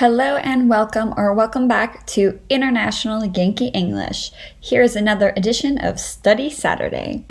Hello and welcome back to International Yankee English. Here's another edition of Study Saturday.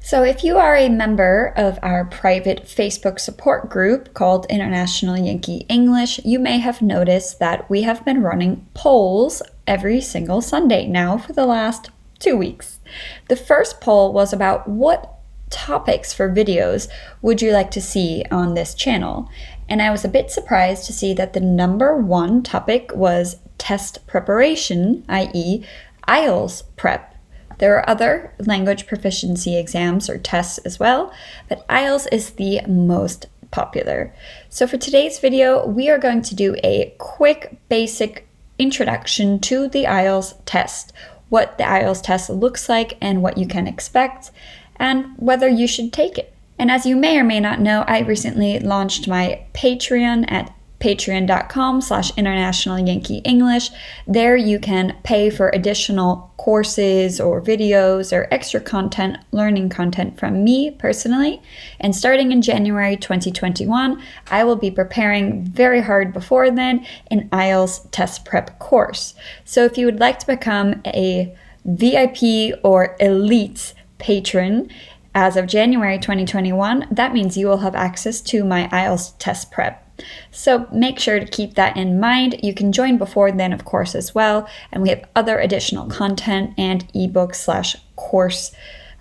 So if you are a member of our private Facebook support group called International Yankee English, you may have noticed that we have been running polls every single Sunday now for the last 2 weeks. The first poll was about what topics for videos would you like to see on this channel? And I was a bit surprised to see that the number one topic was test preparation, i.e. Ielts prep. There are other language proficiency exams or tests as well, but Ielts is the most popular. So for today's video, we are going to do a quick basic introduction to the Ielts test, what the Ielts test looks like and what you can expect, and whether you should take it. And as you may or may not know, I recently launched my Patreon at patreon.com/internationalyankeeenglish. There you can pay for additional courses or videos or extra content, learning content from me personally. And starting in January 2021, I will be preparing very hard before then an Ielts test prep course. So if you would like to become a VIP or elite patron as of January 2021, that means you will have access to my Ielts test prep. So make sure to keep that in mind. You can join before then, of course, as well. And we have other additional content and ebook/course,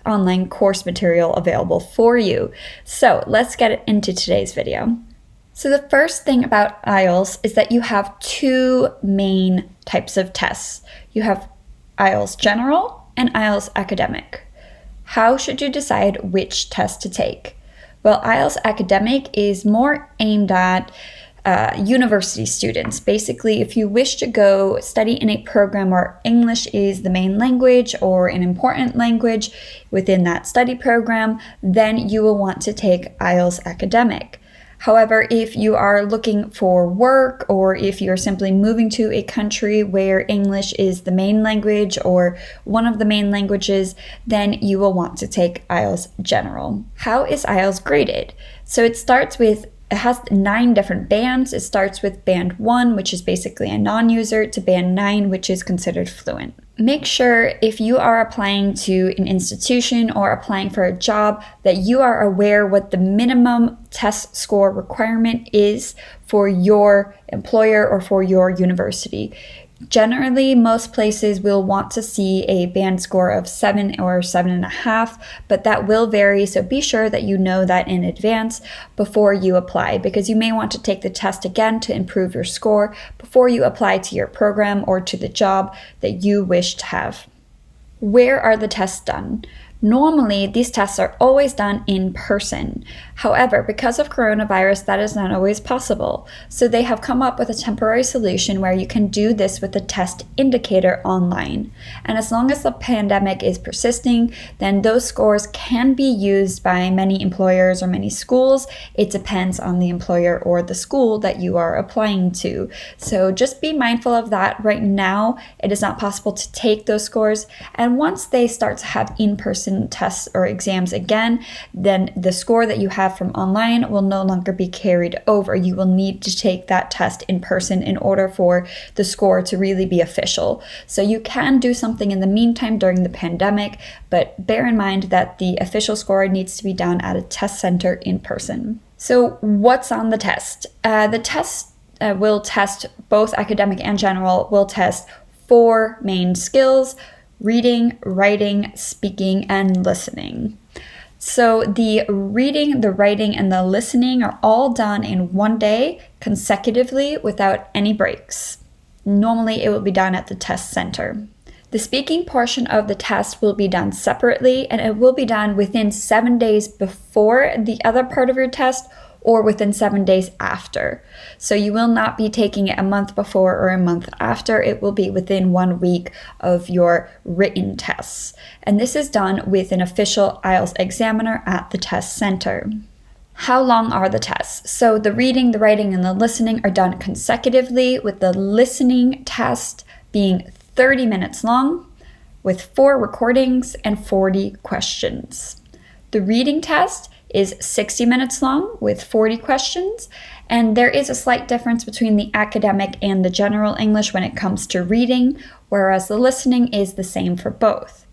online course material available for you. So let's get into today's video. So the first thing about Ielts is that you have two main types of tests. You have Ielts General and Ielts Academic. How should you decide which test to take? Well, Ielts Academic is more aimed at university students. Basically, if you wish to go study in a program where English is the main language or an important language within that study program, then you will want to take Ielts Academic. However, if you are looking for work or if you're simply moving to a country where English is the main language or one of the main languages, then you will want to take Ielts General. How is Ielts graded? So it has 9 different bands. It starts with band 1, which is basically a non-user, to band 9, which is considered fluent. Make sure if you are applying to an institution or applying for a job that you are aware what the minimum test score requirement is for your employer or for your university. Generally, most places will want to see a band score of 7 or 7.5, but that will vary, so be sure that you know that in advance before you apply, because you may want to take the test again to improve your score before you apply to your program or to the job that you wish to have. Where are the tests done? Normally, these tests are always done in person. However, because of coronavirus, that is not always possible. So they have come up with a temporary solution where you can do this with a test indicator online. And as long as the pandemic is persisting, then those scores can be used by many employers or many schools. It depends on the employer or the school that you are applying to. So just be mindful of that. Right now, it is not possible to take those scores. And once they start to have in-person tests or exams again, then the score that you have from online will no longer be carried over. You will need to take that test in person in order for the score to really be official. So you can do something in the meantime during the pandemic, but bear in mind that the official score needs to be done at a test center in person. So what's on the test? The test will test both academic and general, will test 4 main skills: reading, writing, speaking, and listening. So the reading, the writing, and the listening are all done in one day consecutively without any breaks. Normally, it will be done at the test center. The speaking portion of the test will be done separately, and it will be done within 7 days before the other part of your test or within 7 days after. So you will not be taking it a month before or a month after. It will be within 1 week of your written tests. And this is done with an official Ielts examiner at the test center. How long are the tests? So the reading, the writing, and the listening are done consecutively, with the listening test being 30 minutes long, with 4 recordings and 40 questions. The reading test is 60 minutes long with 40 questions, and there is a slight difference between the academic and the general English when it comes to reading, whereas the listening is the same for both.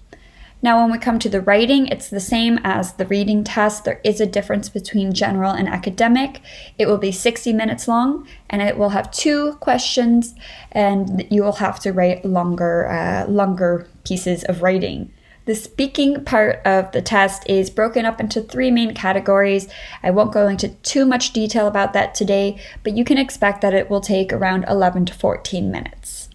Now, when we come to the writing, it's the same as the reading test. There is a difference between general and academic. It will be 60 minutes long, and it will have 2 questions, and you will have to write longer pieces of writing. The speaking part of the test is broken up into 3 main categories. I won't go into too much detail about that today, but you can expect that it will take around 11 to 14 minutes.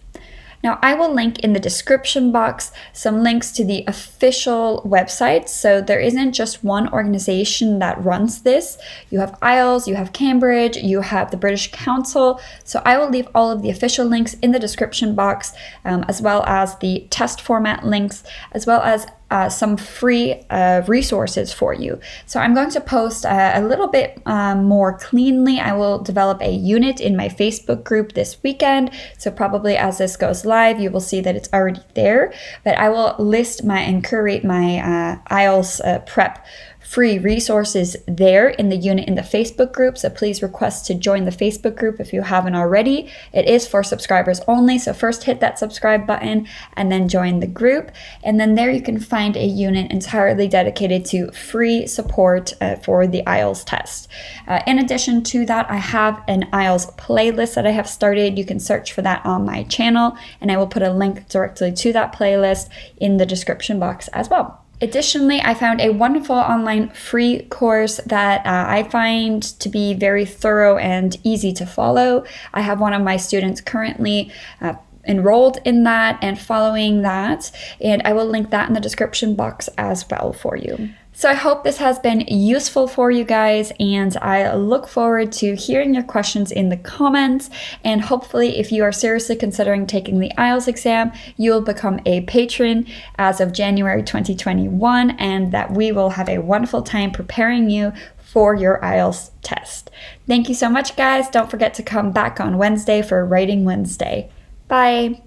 Now, I will link in the description box some links to the official websites. So there isn't just one organization that runs this. You have Ielts, you have Cambridge, you have the British Council. So I will leave all of the official links in the description box, as well as the test format links, as well as some free resources for you. So I'm going to post a little bit more cleanly. I will develop a unit in my Facebook group this weekend. So probably as this goes live, you will see that it's already there. But I will list and curate my IELTS prep free resources there in the unit in the Facebook group. So please request to join the Facebook group if you haven't already. It is for subscribers only. So first hit that subscribe button and then join the group. And then there you can find a unit entirely dedicated to free support for the IELTS test. In addition to that, I have an IELTS playlist that I have started. You can search for that on my channel, and I will put a link directly to that playlist in the description box as well. Additionally, I found a wonderful online free course that I find to be very thorough and easy to follow. I have one of my students currently enrolled in that and following that, and I will link that in the description box as well for you. So I hope this has been useful for you guys, and I look forward to hearing your questions in the comments. And hopefully, if you are seriously considering taking the IELTS exam, you will become a patron as of January 2021, and that we will have a wonderful time preparing you for your IELTS test. Thank you so much, guys. Don't forget to come back on Wednesday for Writing Wednesday. Bye.